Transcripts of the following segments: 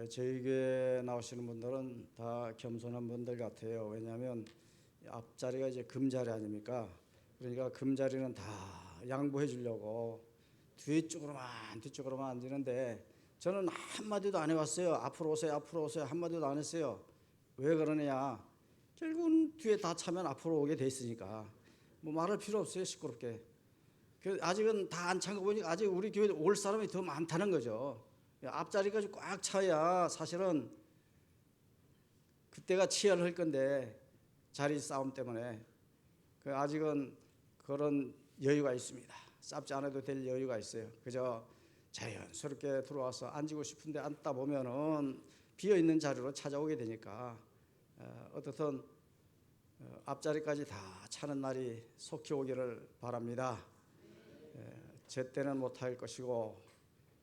저희 교회 나오시는 분들은 다 겸손한 분들 같아요. 왜냐하면 앞자리가 이제 금자리 아닙니까? 그러니까 금자리는 다 양보해 주려고 뒤쪽으로만 앉는데 저는 한마디도 안 해왔어요. 앞으로 오세요 한마디도 안 했어요. 왜 그러느냐, 결국은 뒤에 다 차면 앞으로 오게 돼 있으니까 뭐 말할 필요 없어요. 시끄럽게. 아직은 다 안 찬 거 보니까 아직 우리 교회 올 사람이 더 많다는 거죠. 앞자리까지 꽉 차야 사실은 그때가 치열할 건데, 자리 싸움 때문에 아직은 그런 여유가 있습니다. 싸지 않아도 될 여유가 있어요. 그저 자연스럽게 들어와서 앉고 싶은데 앉다 보면은 비어있는 자리로 찾아오게 되니까 어떻든 앞자리까지 다 차는 날이 속히 오기를 바랍니다. 제 때는 못할 것이고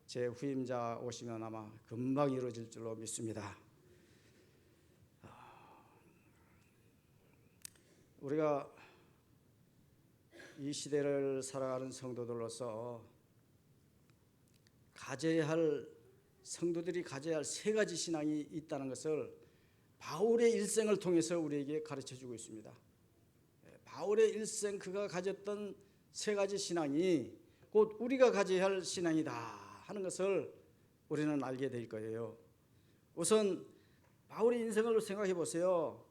제 후임자 오시면 아마 금방 이루어질 줄로 믿습니다. 우리가 이 시대를 살아가는 성도들로서 성도들이 가져야 할 세 가지 신앙이 있다는 것을 바울의 일생을 통해서 우리에게 가르쳐주고 있습니다. 바울의 일생, 그가 가졌던 세 가지 신앙이 곧 우리가 가져야 할 신앙이다 하는 것을 우리는 알게 될 거예요. 우선 바울의 인생을 생각해 보세요.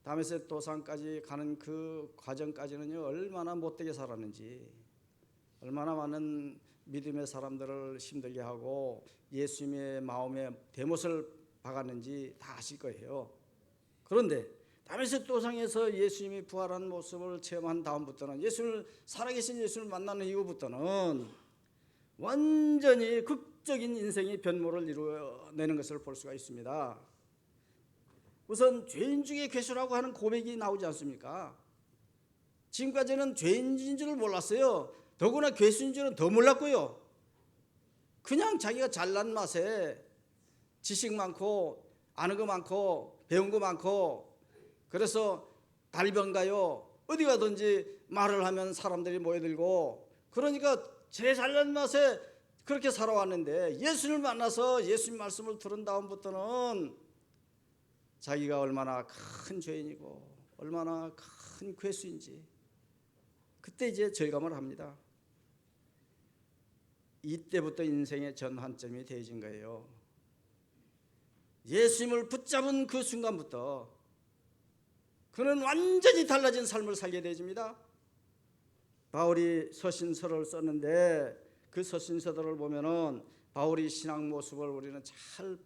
다메섹 도상까지 가는 그 과정까지는요, 얼마나 못되게 살았는지, 얼마나 많은 믿음의 사람들을 힘들게 하고 예수님의 마음에 대못을 박았는지 다 아실 거예요. 그런데 다메섹 도상에서 예수님이 부활한 모습을 체험한 다음부터는, 살아계신 예수를 만나는 이후부터는 완전히 극적인 인생의 변모를 이루어내는 것을 볼 수가 있습니다. 우선 죄인 중에 괴수라고 하는 고백이 나오지 않습니까? 지금까지는 죄인인 줄을 몰랐어요. 더구나 괴수인 줄은 더 몰랐고요. 그냥 자기가 잘난 맛에 지식 많고 아는 거 많고 배운 거 많고, 그래서 달변가요, 어디 가든지 말을 하면 사람들이 모여들고, 그러니까 제 잘난 맛에 그렇게 살아왔는데 예수님을 만나서 예수님 말씀을 들은 다음부터는 자기가 얼마나 큰 죄인이고 얼마나 큰 괴수인지 그때 이제 절감을 합니다. 이때부터 인생의 전환점이 되어진 거예요. 예수님을 붙잡은 그 순간부터 그는 완전히 달라진 삶을 살게 되어집니다. 바울이 서신서를 썼는데 그 서신서들을 보면은 바울이 신앙 모습을 우리는 잘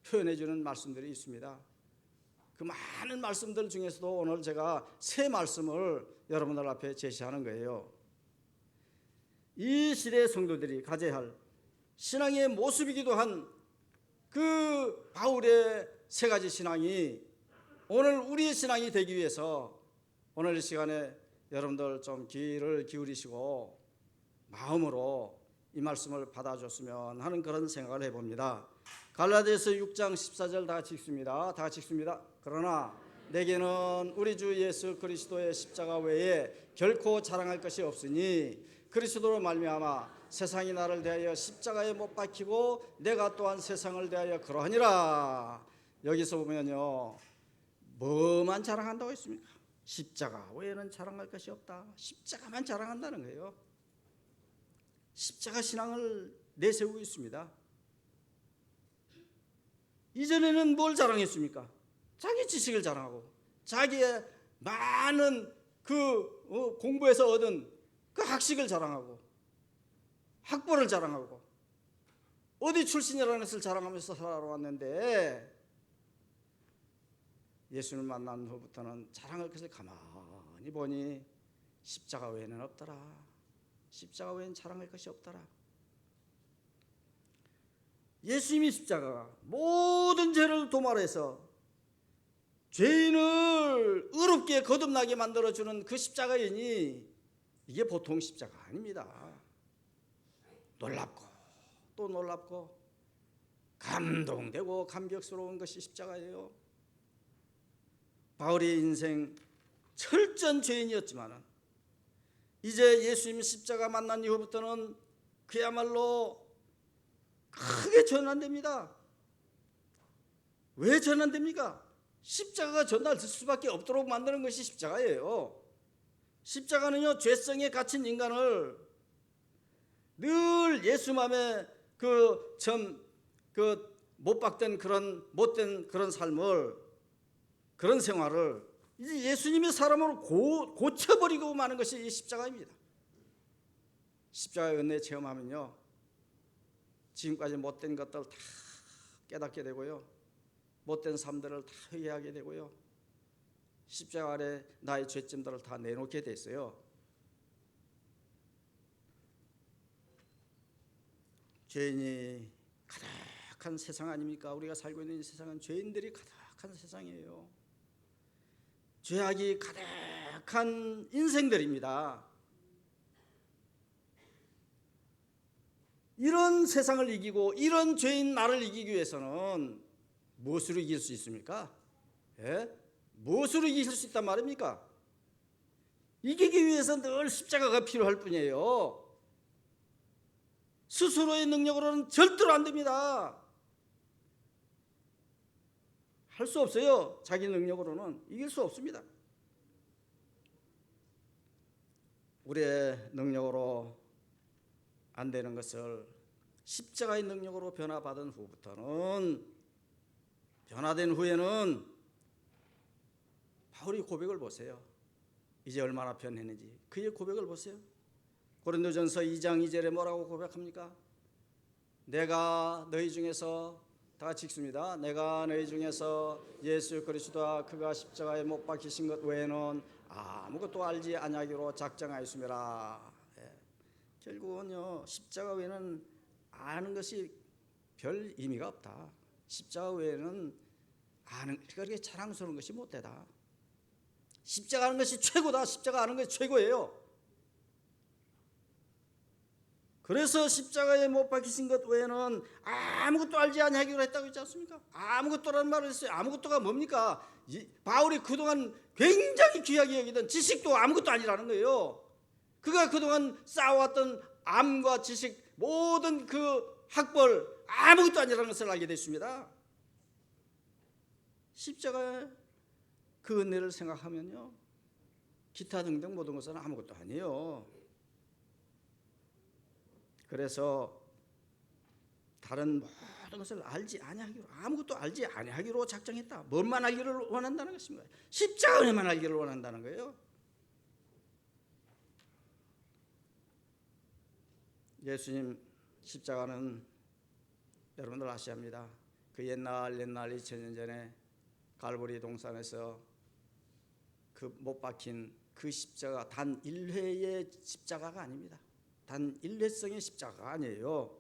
표현해 주는 말씀들이 있습니다. 그 많은 말씀들 중에서도 오늘 제가 세 말씀을 여러분들 앞에 제시하는 거예요. 이 시대의 성도들이 가져야 할 신앙의 모습이기도 한 그 바울의 세 가지 신앙이 오늘 우리의 신앙이 되기 위해서 오늘 이 시간에 여러분들 좀 귀를 기울이시고 마음으로 이 말씀을 받아줬으면 하는 그런 생각을 해봅니다. 갈라디아서 6장 14절 다 같이 읽습니다. 다 같이 읽습니다. 그러나 내게는 우리 주 예수 그리스도의 십자가 외에 결코 자랑할 것이 없으니 그리스도로 말미암아 세상이 나를 대하여 십자가에 못 박히고 내가 또한 세상을 대하여 그러하니라. 여기서 보면요, 뭐만 자랑한다고 했습니까? 십자가 외에는 자랑할 것이 없다. 십자가만 자랑한다는 거예요. 십자가 신앙을 내세우고 있습니다. 이전에는 뭘 자랑했습니까? 자기 지식을 자랑하고 자기의 많은 공부에서 얻은 그 학식을 자랑하고 학벌을 자랑하고 어디 출신이라는 것을 자랑하면서 살아왔는데 예수님을 만난 후부터는 자랑할 것을 가만히 보니 십자가 외에는 없더라. 십자가 외에는 자랑할 것이 없더라. 예수님이 십자가가 모든 죄를 도말해서 죄인을 의롭게 거듭나게 만들어주는 그 십자가이니 이게 보통 십자가 아닙니다. 놀랍고 또 놀랍고 감동되고 감격스러운 것이 십자가예요. 바울의 인생 철저한 죄인이었지만 이제 예수님 십자가 만난 이후부터는 그야말로 크게 전환됩니다. 왜 전환됩니까? 십자가가 전달될 수밖에 없도록 만드는 것이 십자가예요. 십자가는요, 죄성에 갇힌 인간을 늘 예수 맘에 못 박던 그런 못된 그런 삶을, 그런 생활을 이제 예수님이 사람을 고쳐버리고 마는 것이 이 십자가입니다. 십자가의 은혜 체험하면요, 지금까지 못된 것들 다 깨닫게 되고요, 못된 삶들을 다 회개하게 되고요, 십자가 아래 나의 죄짐들을 다 내놓게 됐어요. 죄인이 가득한 세상 아닙니까? 우리가 살고 있는 이 세상은 죄인들이 가득한 세상이에요. 죄악이 가득한 인생들입니다. 이런 세상을 이기고 이런 죄인 나를 이기기 위해서는 무엇으로 이길 수 있습니까? 예? 무엇으로 이길 수 있단 말입니까? 이기기 위해서 늘 십자가가 필요할 뿐이에요. 스스로의 능력으로는 절대로 안 됩니다. 할 수 없어요. 자기 능력으로는 이길 수 없습니다. 우리의 능력으로 안 되는 것을 십자가의 능력으로 변화받은 후부터는, 변화된 후에는 바울이 고백을 보세요. 이제 얼마나 변했는지 그의 고백을 보세요. 고린도전서 2장 2절에 뭐라고 고백합니까? 내가 너희 중에서, 다 같이 읽습니다. 내가 너희 중에서 예수 그리스도와 그가 십자가에 못 박히신 것 외에는 아무것도 알지 아니하기로 작정하였음이라. 결국은요, 십자가 외에는 아는 것이 별 의미가 없다. 십자가 외에는 아는, 그렇게 자랑스러운 것이 못되다. 십자가 아는 것이 최고다. 십자가 아는 것이 최고예요. 그래서 십자가에 못 박히신 것 외에는 아무것도 알지 아니하기로 했다고 했지 않습니까? 아무것도라는 말을 했어요. 아무것도가 뭡니까? 바울이 그동안 굉장히 귀하게 여기던 지식도 아무것도 아니라는 거예요. 그가 그동안 쌓아왔던 암과 지식, 모든 그 학벌 아무것도 아니라는 것을 알게 됐습니다. 십자가의 그 은혜를 생각하면요, 기타 등등 모든 것은 아무것도 아니에요. 그래서 다른 모든 것을 알지 아니하기로, 아무것도 알지 아니하기로 작정했다. 뭔만 알기를 원한다는 것입니다. 십자가 은혜만 알기를 원한다는 거예요. 예수님 십자가는 여러분들 아셔야 합니다. 그 옛날 2000년 전에 갈보리 동산에서 그 못 박힌 그 십자가, 단 1회의 십자가가 아닙니다. 단 일회성의 십자가가 아니에요.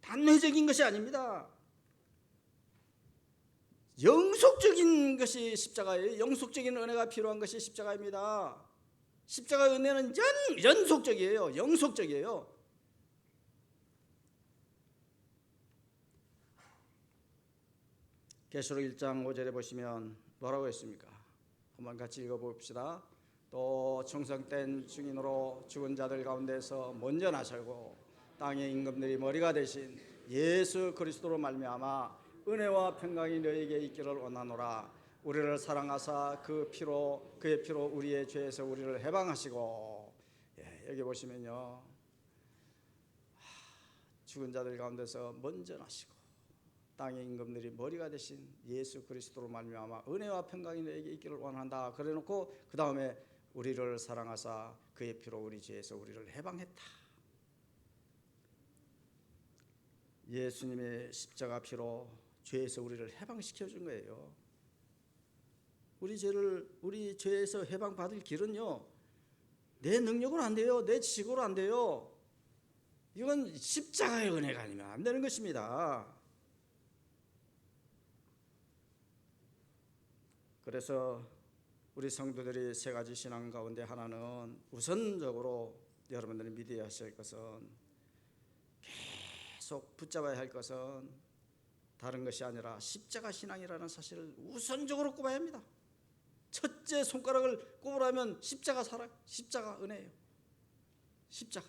단회적인 것이 아닙니다. 영속적인 것이 십자가예요. 영속적인 은혜가 필요한 것이 십자가입니다. 십자가의 은혜는 연속적이에요. 영속적이에요. 계시록 1장 5절에 보시면 뭐라고 했습니까? 한번 같이 읽어봅시다. 또 청성된 증인으로 죽은 자들 가운데서 먼저 나서고 땅의 임금들이 머리가 되신 예수 그리스도로 말미암아 은혜와 평강이 너희에게 있기를 원하노라. 우리를 사랑하사 그의 피로 우리의 죄에서 우리를 해방하시고. 여기 보시면요, 죽은 자들 가운데서 먼저 나시고 땅의 임금들이 머리가 되신 예수 그리스도로 말미암아 은혜와 평강이 너희에게 있기를 원한다. 그래놓고 그 다음에 우리를 사랑하사 그의 피로 우리 죄에서 우리를 해방했다. 예수님의 십자가 피로 죄에서 우리를 해방시켜 준 거예요. 우리 죄에서 해방받을 길은요, 내 능력으로 안 돼요. 내 지식으로 안 돼요. 이건 십자가의 은혜가 아니면 안 되는 것입니다. 그래서 우리 성도들이 세 가지 신앙 가운데 하나는, 우선적으로 여러분들이 믿어야 하실 것은, 계속 붙잡아야 할 것은 다른 것이 아니라 십자가 신앙이라는 사실을 우선적으로 꼽아야 합니다. 첫째 손가락을 꼽으라면 십자가 사랑, 십자가 은혜예요. 십자가.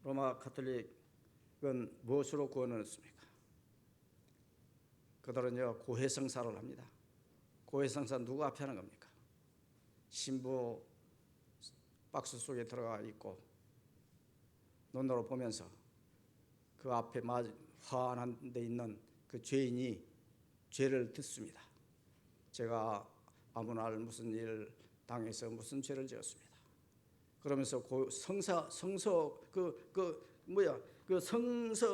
로마 가톨릭 그건 무엇으로 구원했습니까? 그들은요 고해성사를 합니다. 고해성사 누구 앞에 하는 겁니까? 신부 박스 속에 들어가 있고 눈으로 보면서 그 앞에 화환한 데 있는 그 죄인이 죄를 듣습니다. 제가 아무 날 무슨 일 당해서 무슨 죄를 지었습니다. 그러면서 성서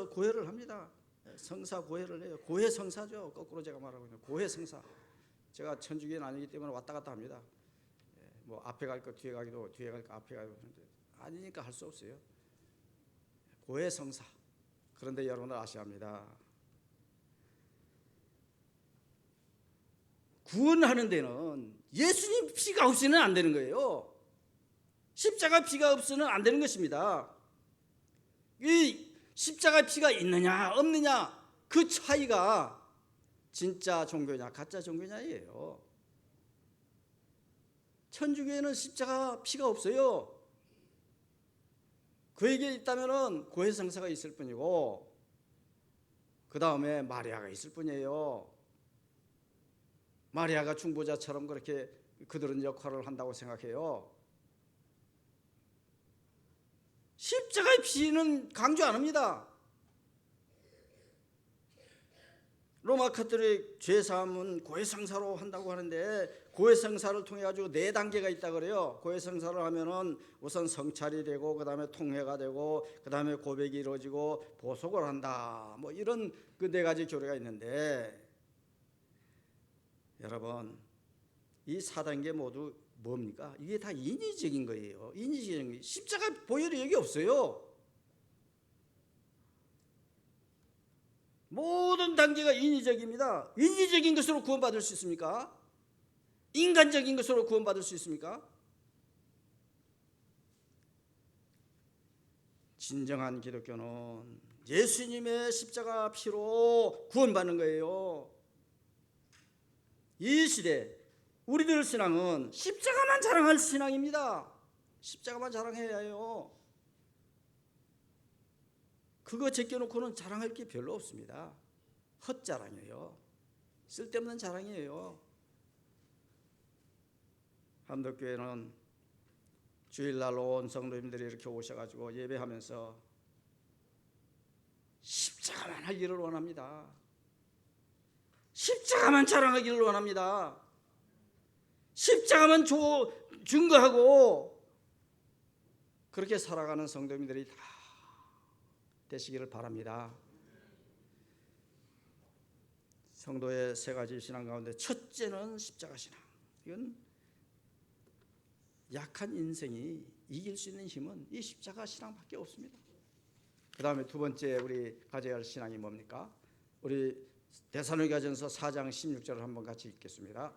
고해를 합니다. 성사 고해를 해요. 고해 성사죠. 거꾸로 제가 말하고 있는 고해 성사. 제가 천주교는 아니기 때문에 왔다 갔다 합니다. 뭐 앞에 갈 거 뒤에 가기도 뒤에 갈 거 앞에 가기도 아니니까 할 수 없어요. 고해 성사. 그런데 여러분들 아셔야 합니다. 구원하는 데는 예수님 피가 없이는 안 되는 거예요. 십자가 피가 없이는 안 되는 것입니다. 이 십자가 피가 있느냐 없느냐 그 차이가 진짜 종교냐 가짜 종교냐예요. 천주교에는 십자가 피가 없어요. 그에게 있다면은 고해성사가 있을 뿐이고 그 다음에 마리아가 있을 뿐이에요. 마리아가 중보자처럼 그렇게 그들은 역할을 한다고 생각해요. 십자가의 피는 강조 안 합니다. 로마 카톨릭 죄사함은 고해성사로 한다고 하는데 고해성사를 통해 가지고 4단계가 있다 그래요. 고해성사를 하면은 우선 성찰이 되고 그 다음에 통회가 되고 그 다음에 고백이 이루어지고 보속을 한다. 뭐 이런 그 4가지 교리가 있는데 여러분 이 4단계 모두 뭡니까? 이게 다 인위적인 거예요. 인위적인 거. 십자가 보혈이 여기 없어요. 모든 단계가 인위적입니다. 인위적인 것으로 구원받을 수 있습니까? 인간적인 것으로 구원받을 수 있습니까? 진정한 기독교는 예수님의 십자가 피로 구원받는 거예요. 이 시대 우리들 신앙은 십자가만 자랑할 신앙입니다. 십자가만 자랑해야 해요. 그거 제껴놓고는 자랑할 게 별로 없습니다. 헛자랑이에요. 쓸데없는 자랑이에요. 함덕교회는 주일날 온 성도님들이 이렇게 오셔가지고 예배하면서 십자가만 하기를 원합니다. 십자가만 자랑하기를 원합니다. 십자가만 증거하고 그렇게 살아가는 성도님들이 다 되시기를 바랍니다. 성도의 3가지 신앙 가운데 첫째는 십자가 신앙. 이건 약한 인생이 이길 수 있는 힘은 이 십자가 신앙밖에 없습니다. 그 다음에 2번째 우리 가져야 할 신앙이 뭡니까? 우리 데살로니가전서 4장 16절을 한번 같이 읽겠습니다.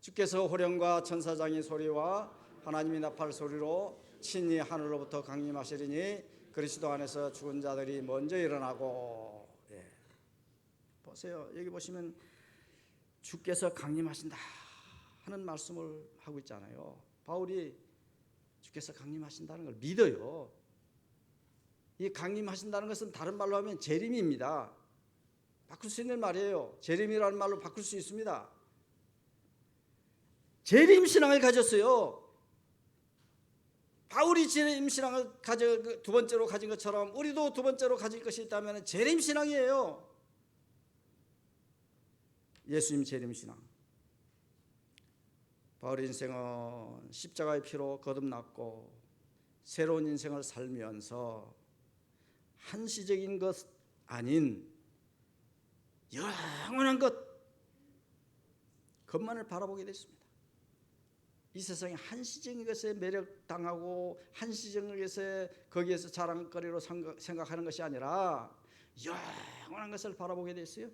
주께서 호령과 천사장의 소리와 하나님의 나팔 소리로 친히 하늘로부터 강림하시리니 그리스도 안에서 죽은 자들이 먼저 일어나고. 보세요. 여기 보시면 주께서 강림하신다 하는 말씀을 하고 있잖아요. 바울이 주께서 강림하신다는 걸 믿어요. 이 강림하신다는 것은 다른 말로 하면 재림입니다. 바꿀 수 있는 말이에요. 재림이라는 말로 바꿀 수 있습니다. 재림 신앙을 가졌어요. 바울이 재림 신앙을 2번째로 가진 것처럼 우리도 2번째로 가질 것이 있다면 재림 신앙이에요. 예수님 재림 신앙. 바울의 인생은 십자가의 피로 거듭났고 새로운 인생을 살면서 한시적인 것 아닌 영원한 것만을 바라보게 됐습니다. 이 세상에 한시적인 것에 매력당하고 한시적인 것에 거기에서 자랑거리로 생각하는 것이 아니라 영원한 것을 바라보게 됐어요.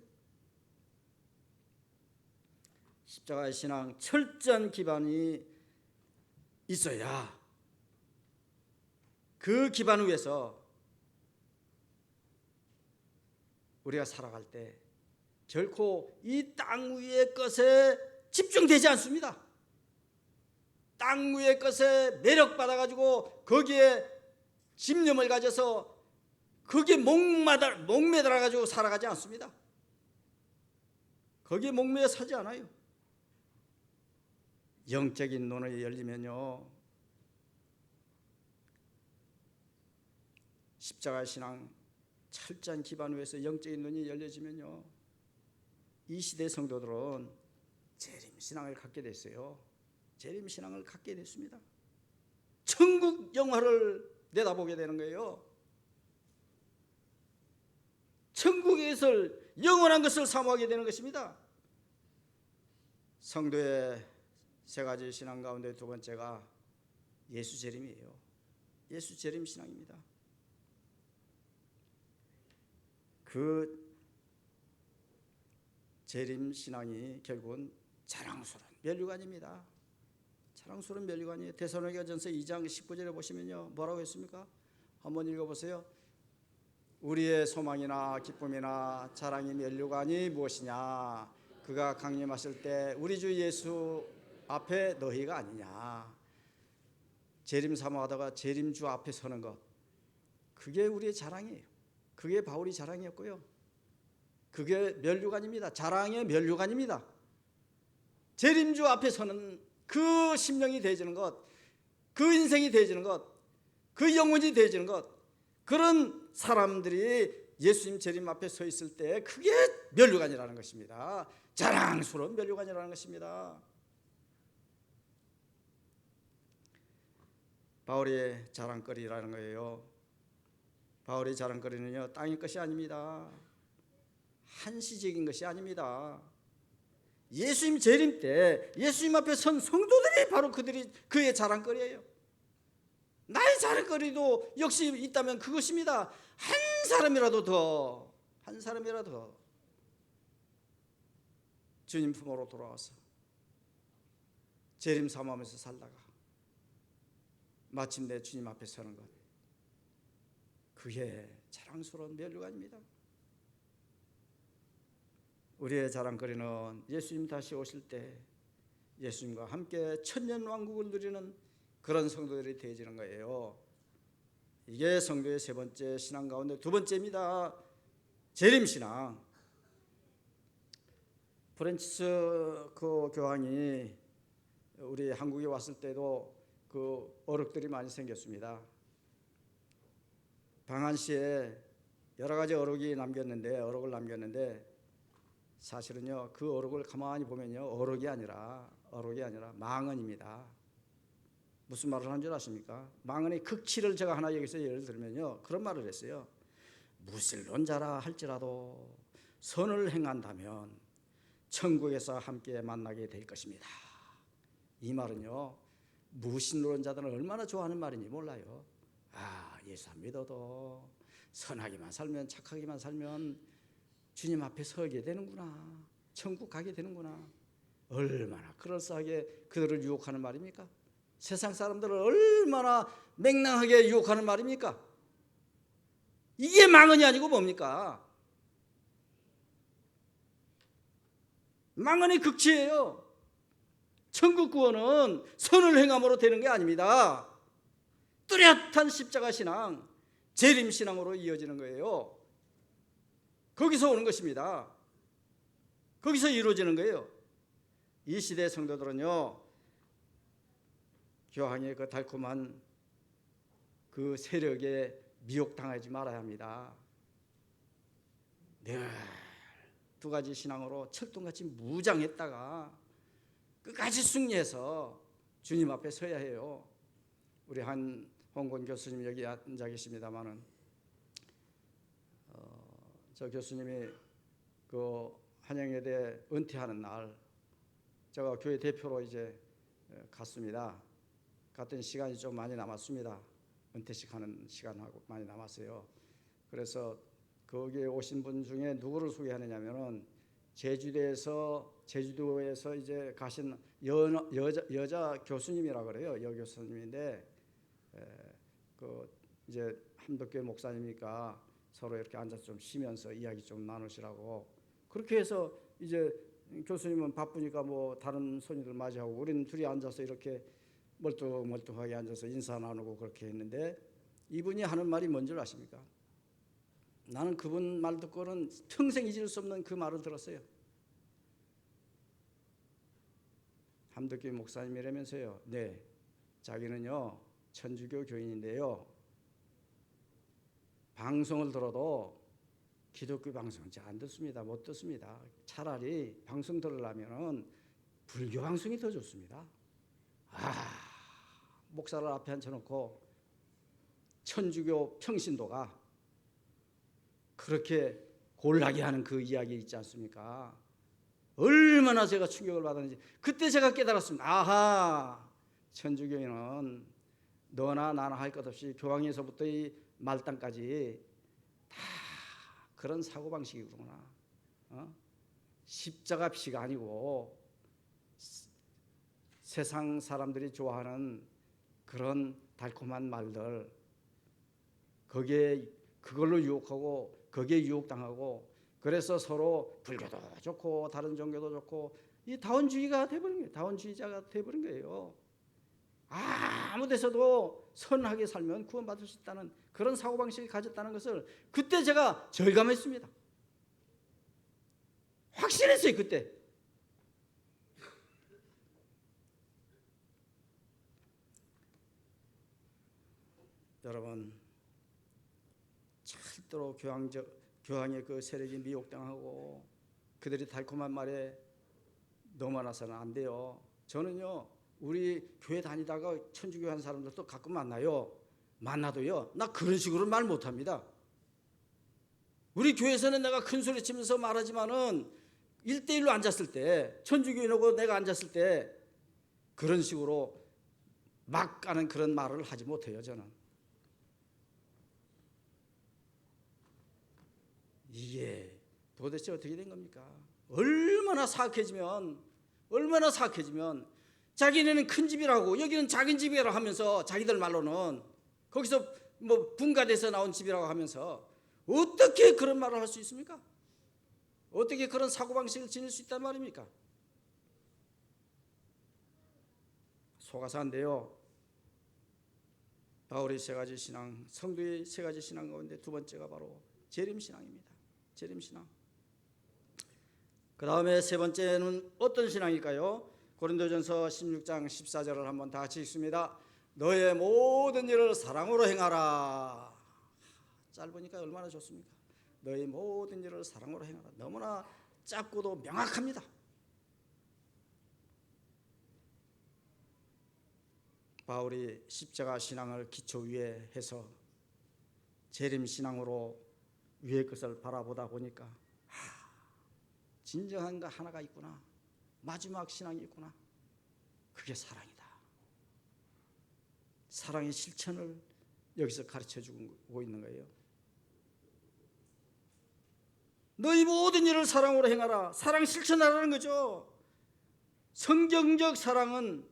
십자가의 신앙 철저한 기반이 있어야 그 기반 위에서 우리가 살아갈 때 결코 이 땅 위의 것에 집중되지 않습니다. 땅 위의 것에 매력받아가지고 거기에 집념을 가져서 거기에 목매달아 가지고 살아가지 않습니다. 거기에 목매어 사지 않아요. 영적인 눈이 열리면요, 십자가 신앙 철저한 기반 위에서 영적인 눈이 열려지면요, 이 시대 성도들은 재림신앙을 갖게 됐어요. 재림신앙을 갖게 됐습니다. 천국 영화를 내다보게 되는 거예요. 천국의 것을, 영원한 것을 사모하게 되는 것입니다. 성도의 세 가지 신앙 가운데 두 번째가 예수 재림이에요. 예수 재림 신앙입니다. 그 재림 신앙이 결국은 자랑스러운 면류관입니다. 자랑스러운 면류관이에요. 데살로니가전서 2장 19절에 보시면요, 뭐라고 했습니까? 한번 읽어보세요. 우리의 소망이나 기쁨이나 자랑의 면류관이 무엇이냐? 그가 강림하실 때 우리 주 예수 앞에 너희가 아니냐. 재림 사모하다가 재림주 앞에 서는 것, 그게 우리의 자랑이에요. 그게 바울이 자랑이었고요, 그게 면류관입니다. 자랑의 면류관입니다. 재림주 앞에 서는 그 심령이 되어지는 것, 그 인생이 되어지는 것, 그 영혼이 되어지는 것, 그런 사람들이 예수님 재림 앞에 서 있을 때 그게 면류관이라는 것입니다. 자랑스러운 면류관이라는 것입니다. 바울의 자랑거리라는 거예요. 바울의 자랑거리는요, 땅의 것이 아닙니다. 한시적인 것이 아닙니다. 예수님 재림 때 예수님 앞에 선 성도들이 바로 그의 자랑거리예요. 나의 자랑거리도 역시 있다면 그것입니다. 한 사람이라도 더 주님 품으로 돌아와서 재림 사모하면서 살다가 마침내 주님 앞에 서는 것, 그게 자랑스러운 면류관입니다. 우리의 자랑거리는 예수님 다시 오실 때 예수님과 함께 천년왕국을 누리는 그런 성도들이 되어지는 거예요. 이게 성도의 세 번째 신앙 가운데 두 번째입니다. 재림신앙. 프란치스 그 교황이 우리 한국에 왔을 때도 그 어록들이 많이 생겼습니다. 방한시에 여러 가지 어록을 남겼는데 사실은요, 그 어록을 가만히 보면요, 어록이 아니라 망언입니다. 무슨 말을 한 줄 아십니까? 망언의 극치를 제가 하나 여기서 예를 들면요, 그런 말을 했어요. 무신론자라 할지라도 선을 행한다면 천국에서 함께 만나게 될 것입니다. 이 말은요, 무신론자들은 얼마나 좋아하는 말인지 몰라요. 예수 안 믿어도 선하기만 살면, 착하기만 살면 주님 앞에 서게 되는구나, 천국 가게 되는구나. 얼마나 그럴싸하게 그들을 유혹하는 말입니까? 세상 사람들을 얼마나 맹랑하게 유혹하는 말입니까? 이게 망언이 아니고 뭡니까? 망언의 극치예요. 천국 구원은 선을 행함으로 되는 게 아닙니다. 뚜렷한 십자가 신앙, 재림 신앙으로 이어지는 거예요. 거기서 오는 것입니다. 거기서 이루어지는 거예요. 이 시대 성도들은요, 교황의 그 달콤한 그 세력에 미혹당하지 말아야 합니다. 늘 두 가지 신앙으로 철동같이 무장했다가 끝까지 승리해서 주님 앞에 서야 해요. 우리 한 홍건 교수님 여기 앉아 계십니다만은 저 교수님이 그 한양여대 은퇴하는 날 제가 교회 대표로 이제 갔습니다. 갔던 시간이 좀 많이 남았습니다. 은퇴식 하는 시간하고 많이 남았어요. 그래서 거기에 오신 분 중에 누구를 소개하느냐면은 제주도에서 이제 가신 여자 교수님이라 그래요. 여교수님인데 그 이제 함덕교회 목사님이니까 서로 이렇게 앉아서 좀 쉬면서 이야기 좀 나누시라고, 그렇게 해서 이제 교수님은 바쁘니까 뭐 다른 손님들 맞이하고 우리는 둘이 앉아서 이렇게 멀뚱멀뚱하게 앉아서 인사 나누고 그렇게 했는데, 이분이 하는 말이 뭔 줄 아십니까? 나는 그분 말 듣고는 평생 잊을 수 없는 그 말을 들었어요. 함덕기 목사님이라면서요. 네, 자기는요 천주교 교인인데요, 방송을 들어도 기독교 방송은 잘 안 듣습니다. 못 듣습니다. 차라리 방송 들으려면 불교 방송이 더 좋습니다. 목사를 앞에 앉혀놓고 천주교 평신도가 그렇게 곤란하게 하는 그 이야기 있지 않습니까? 얼마나 제가 충격을 받았는지 그때 제가 깨달았습니다. 아하, 천주교인은 너나 나나 할 것 없이 교황에서부터 이 말단까지 다 그런 사고방식이구나. 십자가 피가 아니고 세상 사람들이 좋아하는 그런 달콤한 말들, 거기에 그걸로 유혹하고 거기에 유혹당하고, 그래서 서로 불교도 좋고 다른 종교도 좋고 이 다원주의가 돼버린 거예요. 다원주의자가 돼버린 거예요. 아무 데서도 선하게 살면 구원받을 수 있다는 그런 사고방식을 가졌다는 것을 그때 제가 절감했습니다. 확신했어요. 그때. 여러분, 절대로 교황의 그 세력이 미혹당하고 그들이 달콤한 말에 넘어나서는 안 돼요. 저는요, 우리 교회 다니다가 천주교 한 사람들도 가끔 만나요. 만나도요, 나 그런 식으로 말 못합니다. 우리 교회에서는 내가 큰 소리 치면서 말하지만은 1대1로 앉았을 때, 천주교인하고 내가 앉았을 때 그런 식으로 막 가는 그런 말을 하지 못해요. 저는. 이게 도대체 어떻게 된 겁니까? 얼마나 사악해지면 자기네는 큰 집이라고 여기는 작은 집이라고 하면서 자기들 말로는 거기서 뭐 분가돼서 나온 집이라고 하면서 어떻게 그런 말을 할 수 있습니까? 어떻게 그런 사고방식을 지닐 수 있단 말입니까? 속아서 안 돼요. 바울의 세 가지 신앙, 성도의 세 가지 신앙 가운데 두 번째가 바로 재림신앙입니다. 재림신앙. 그 다음에 세 번째는 어떤 신앙일까요? 고린도전서 16장 14절을 한번 다 같이 읽습니다. 너의 모든 일을 사랑으로 행하라. 짧으니까 얼마나 좋습니까? 너의 모든 일을 사랑으로 행하라. 너무나 짧고도 명확합니다. 바울이 십자가 신앙을 기초 위에 해서 재림신앙으로 위의 것을 바라보다 보니까 진정한 거 하나가 있구나. 마지막 신앙이 있구나. 그게 사랑이다. 사랑의 실천을 여기서 가르쳐주고 있는 거예요. 너희 모든 일을 사랑으로 행하라. 사랑 실천하라는 거죠. 성경적 사랑은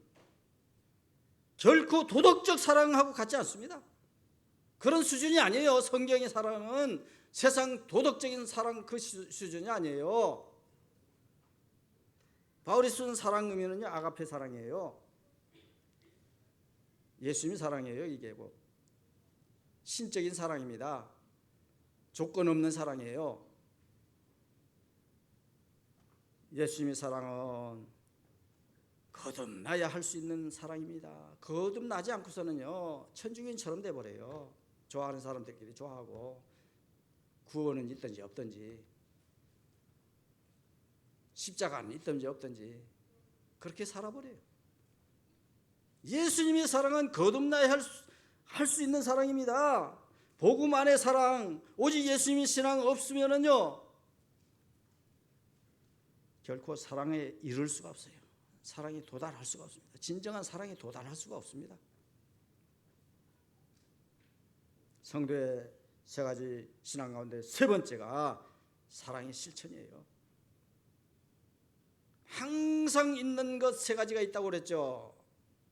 결코 도덕적 사랑하고 같지 않습니다. 그런 수준이 아니에요. 성경의 사랑은 세상 도덕적인 사랑 그 수준이 아니에요. 바울이 쓴 사랑 의미는요, 아가페 사랑이에요. 예수님이 사랑이에요. 이게 뭐 신적인 사랑입니다. 조건 없는 사랑이에요. 예수님의 사랑은 거듭나야 할 수 있는 사랑입니다. 거듭나지 않고서는요, 천주교인처럼 돼버려요. 좋아하는 사람들끼리 좋아하고 구원은 있든지 없든지 십자가는 있든지 없든지 그렇게 살아버려요. 예수님의 사랑은 거듭나야 할 수 있는 사랑입니다. 복음 안의 사랑, 오직 예수님의 신앙 없으면은요, 결코 사랑에 이를 수가 없어요. 사랑에 도달할 수가 없습니다. 진정한 사랑에 도달할 수가 없습니다. 성도의 세 가지 신앙 가운데 세 번째가 사랑의 실천이에요. 항상 있는 것 세 가지가 있다고 그랬죠.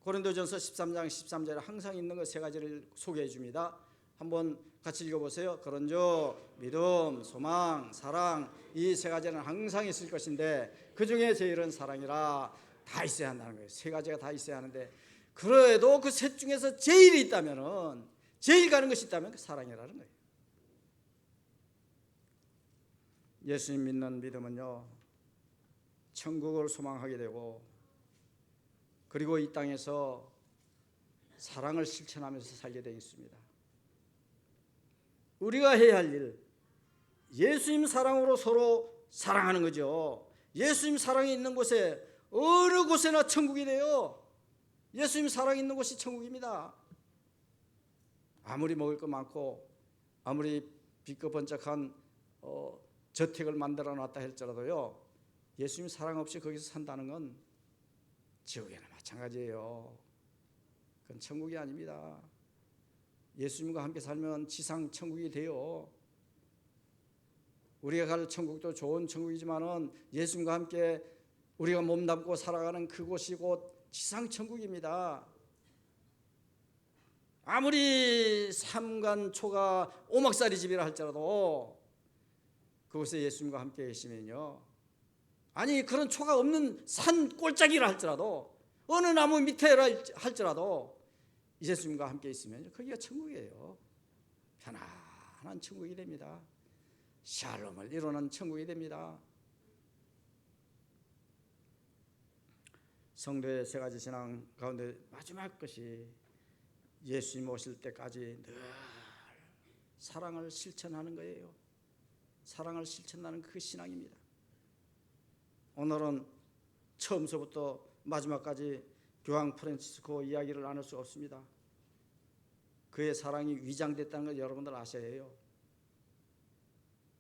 고린도전서 13장 13절에 항상 있는 것 세 가지를 소개해 줍니다. 한번 같이 읽어보세요. 그런즉 믿음, 소망, 사랑, 이 세 가지는 항상 있을 것인데 그 중에 제일은 사랑이라. 다 있어야 한다는 거예요. 세 가지가 다 있어야 하는데, 그래도 그 셋 중에서 제일이 있다면은, 제일 가는 것이 있다면 그 사랑이라는 거예요. 예수님 믿는 믿음은요, 천국을 소망하게 되고, 그리고 이 땅에서 사랑을 실천하면서 살게 되어 있습니다. 우리가 해야 할 일, 예수님 사랑으로 서로 사랑하는 거죠. 예수님 사랑이 있는 곳에 어느 곳에나 천국이 돼요. 예수님 사랑이 있는 곳이 천국입니다. 아무리 먹을 거 많고 아무리 비껴번쩍한 저택을 만들어 놨다 할지라도요, 예수님 사랑 없이 거기서 산다는 건 지옥에나 마찬가지예요. 그건 천국이 아닙니다. 예수님과 함께 살면 지상 천국이 돼요. 우리가 갈 천국도 좋은 천국이지만은 예수님과 함께 우리가 몸담고 살아가는 그곳이 곧 지상 천국입니다. 아무리 삼간초가 오막살이 집이라 할지라도 그곳에 예수님과 함께 계시면요, 아니 그런 초가 없는 산 꼴짝이라 할지라도 어느 나무 밑에라 할지라도 예수님과 함께 있으면 거기가 천국이에요. 편안한 천국이 됩니다. 샬롬을 이루는 천국이 됩니다. 성도의 세 가지 신앙 가운데 마지막 것이 예수님 오실 때까지 늘 사랑을 실천하는 거예요. 사랑을 실천하는 그 신앙입니다. 오늘은 처음서부터 마지막까지 교황 프란치스코 이야기를 나눌 수 없습니다. 그의 사랑이 위장됐다는 걸 여러분들 아셔야 해요.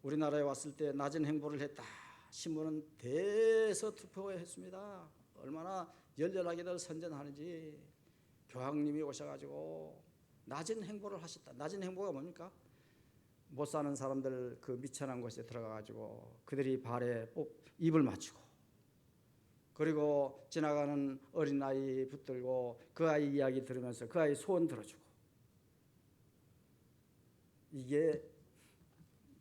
우리나라에 왔을 때 낮은 행보를 했다, 신문은 대서투표했습니다. 얼마나 열렬하게들 선전하는지. 교황님이 오셔가지고 낮은 행보를 하셨다. 낮은 행보가 뭡니까? 못 사는 사람들 그 미천한 곳에 들어가가지고 그들이 발에 입을 맞추고, 그리고 지나가는 어린아이 붙들고 그 아이 이야기 들으면서 그 아이 소원 들어주고, 이게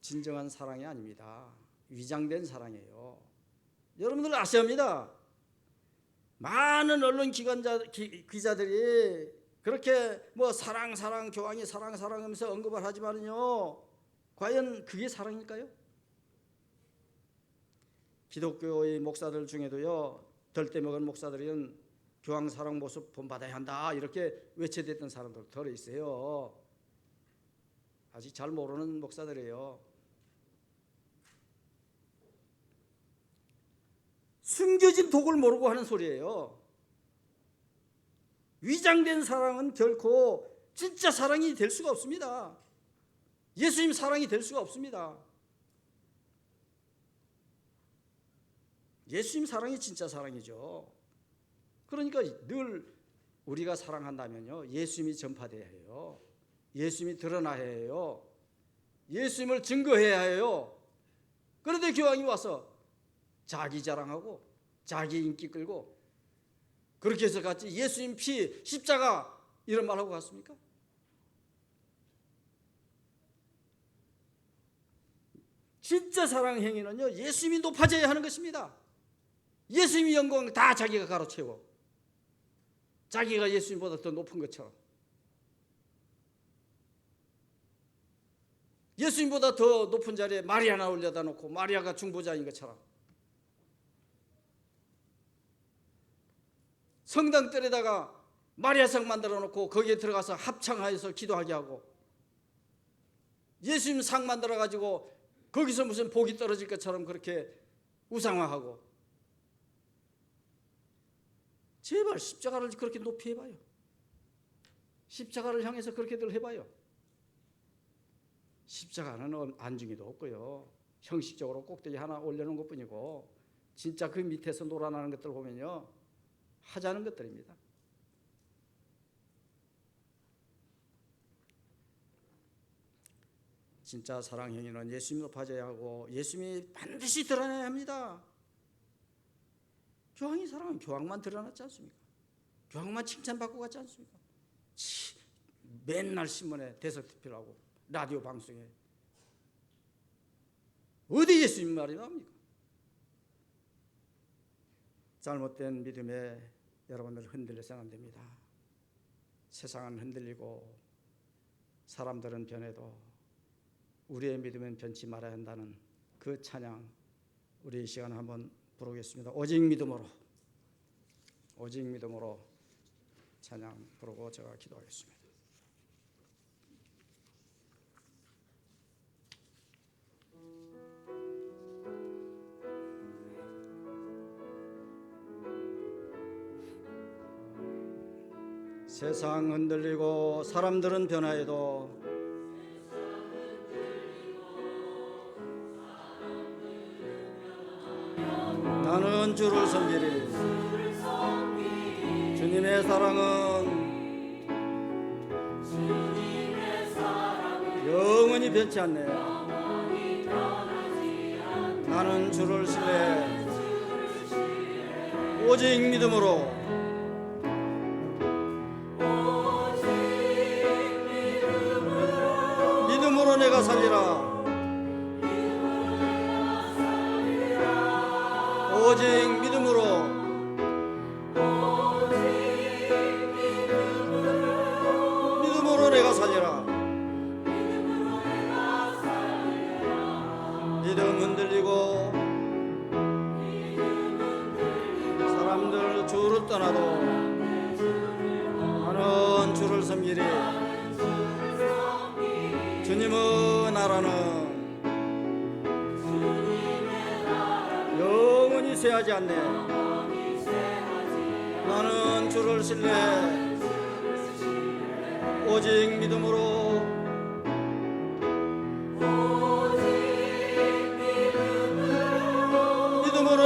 진정한 사랑이 아닙니다. 위장된 사랑이에요. 여러분들 아셔야 합니다. 많은 언론 기자들이 그렇게 사랑 교황이 사랑 하면서 언급을 하지만요, 과연 그게 사랑일까요? 기독교의 목사들 중에도요, 덜떼먹은 목사들은 교황 사랑 모습 본받아야 한다 이렇게 외쳐댔던 사람들 들어 있어요. 아직 잘 모르는 목사들이에요. 숨겨진 독을 모르고 하는 소리예요. 위장된 사랑은 결코 진짜 사랑이 될 수가 없습니다. 예수님 사랑이 될 수가 없습니다. 예수님 사랑이 진짜 사랑이죠. 그러니까 늘 우리가 사랑한다면요, 예수님이 전파돼야 해요. 예수님이 드러나야 해요. 예수님을 증거해야 해요. 그런데 교황이 와서 자기 자랑하고 자기 인기 끌고 그렇게 해서 같이 예수님 피 십자가 이런 말하고 갔습니까? 진짜 사랑 행위는요, 예수님이 높아져야 하는 것입니다. 예수님이 영광 다 자기가 가로채고 자기가 예수님보다 더 높은 것처럼, 예수님보다 더 높은 자리에 마리아나 올려다 놓고 마리아가 중보자인 것처럼, 성당뜰에다가 마리아상 만들어 놓고 거기에 들어가서 합창하여서 기도하게 하고, 예수님 상 만들어 가지고 거기서 무슨 복이 떨어질 것처럼 그렇게 우상화하고, 제발 십자가를 그렇게 높이 해봐요. 십자가를 향해서 그렇게들 해봐요. 십자가는 안중에도 없고요, 형식적으로 꼭대기 하나 올려놓은 것뿐이고, 진짜 그 밑에서 놀아나는 것들 보면요, 하자는 것들입니다. 진짜 사랑 행위는 예수님 높아져야 하고 예수님이 반드시 드러나야 합니다. 교황이 사랑하면 교황만 드러났지 않습니까? 교황만 칭찬받고 갔지 않습니까? 맨날 신문에 대서특필 하고 라디오 방송에 어디 예수님 말이 나옵니까? 잘못된 믿음에 여러분들 흔들려서는 안 됩니다. 세상은 흔들리고 사람들은 변해도 우리의 믿음은 변치 말아야 한다는 그 찬양 우리 이 시간에 한번 부르겠습니다. 오직 믿음으로 찬양 부르고 제가 기도하겠습니다. 세상 흔들리고 사람들은 변화해도 나는 주를 섬기리. 주님의 사랑은 영원히 변치 않네. 나는 주를 신뢰해 오직 믿음으로 내가 살리라. 오직 믿음으로 내가 살리라. 믿음 흔들리고 사람들 주를 떠나도 나는 주를 섬기리. 주님의 나라는 영원히 쇠하지 않네. 나는 주를 신뢰해 오직 믿음으로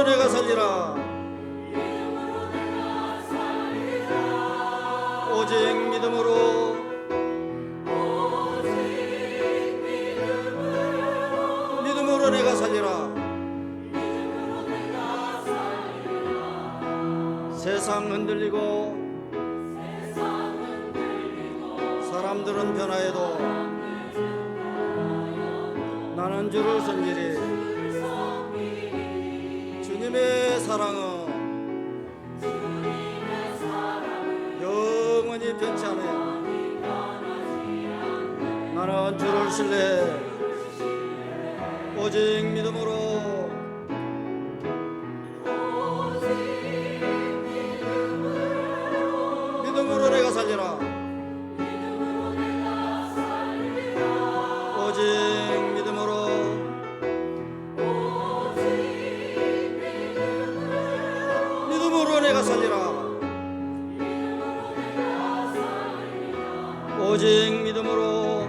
내가 살리라. 오직 믿음으로 내가 살리라. 세상 흔들리고 사람들은 변화해도 나는 주를 섬기리. 주님의 사랑은 영원히 변치 않네. 나는 주를 신뢰해 오직 믿음으로 내가 살리라. 오직 믿음으로 내가 살리라. 오직 믿음으로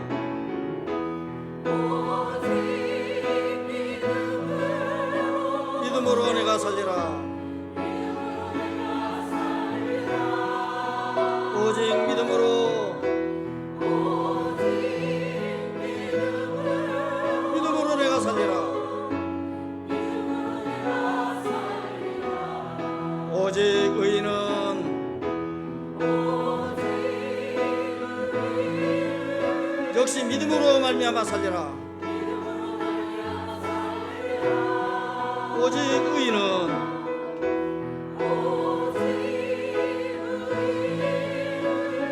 내가 살리라. 오직 믿음으로 내가 살리라. 오직 의인은 역시 믿음으로 말미암아 살리라. 오직 의인은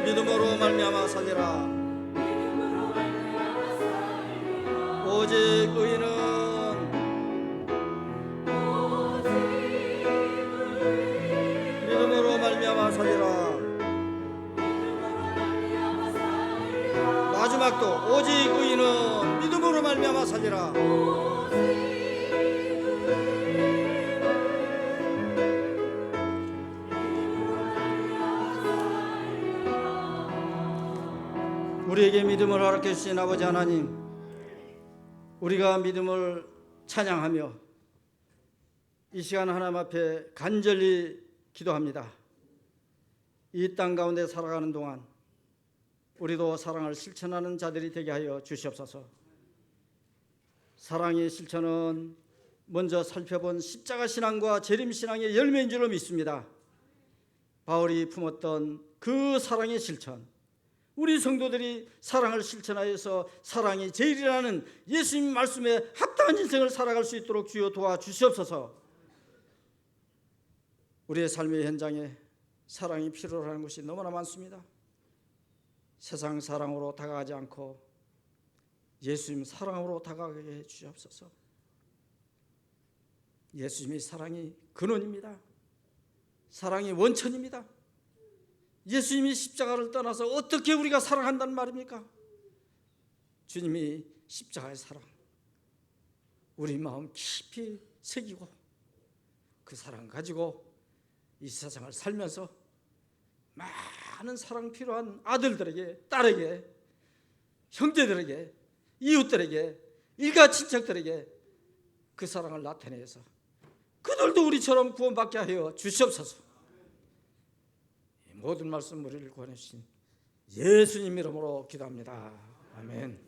믿음으로 말미암아 살리라. 오직 의인은 믿음으로 말미암아 살리라. 마지막도 오직 의인은 믿음으로 말미암아 살리라. 우리에게 믿음을 허락해 주신 아버지 하나님, 우리가 믿음을 찬양하며 이 시간 하나님 앞에 간절히 기도합니다. 이 땅 가운데 살아가는 동안 우리도 사랑을 실천하는 자들이 되게 하여 주시옵소서. 사랑의 실천은 먼저 살펴본 십자가 신앙과 재림 신앙의 열매인 줄로 믿습니다. 바울이 품었던 그 사랑의 실천, 우리 성도들이 사랑을 실천하여서 사랑이 제일이라는 예수님 말씀에 합당한 인생을 살아갈 수 있도록 주여 도와주시옵소서. 우리의 삶의 현장에 사랑이 필요로 하는 것이 너무나 많습니다. 세상 사랑으로 다가가지 않고 예수님 사랑으로 다가가게 해 주시옵소서. 예수님이 사랑이 근원입니다. 사랑이 원천입니다. 예수님이 십자가를 떠나서 어떻게 우리가 사랑한다는 말입니까? 주님이 십자가의 사랑 우리 마음 깊이 새기고 그 사랑 가지고 이 세상을 살면서 많은 사랑 필요한 아들들에게, 딸에게, 형제들에게, 이웃들에게, 일가 친척들에게 그 사랑을 나타내서 그들도 우리처럼 구원받게 하여 주시옵소서. 모든 말씀 우리를 구원해 주신 예수님 이름으로 기도합니다. 아멘.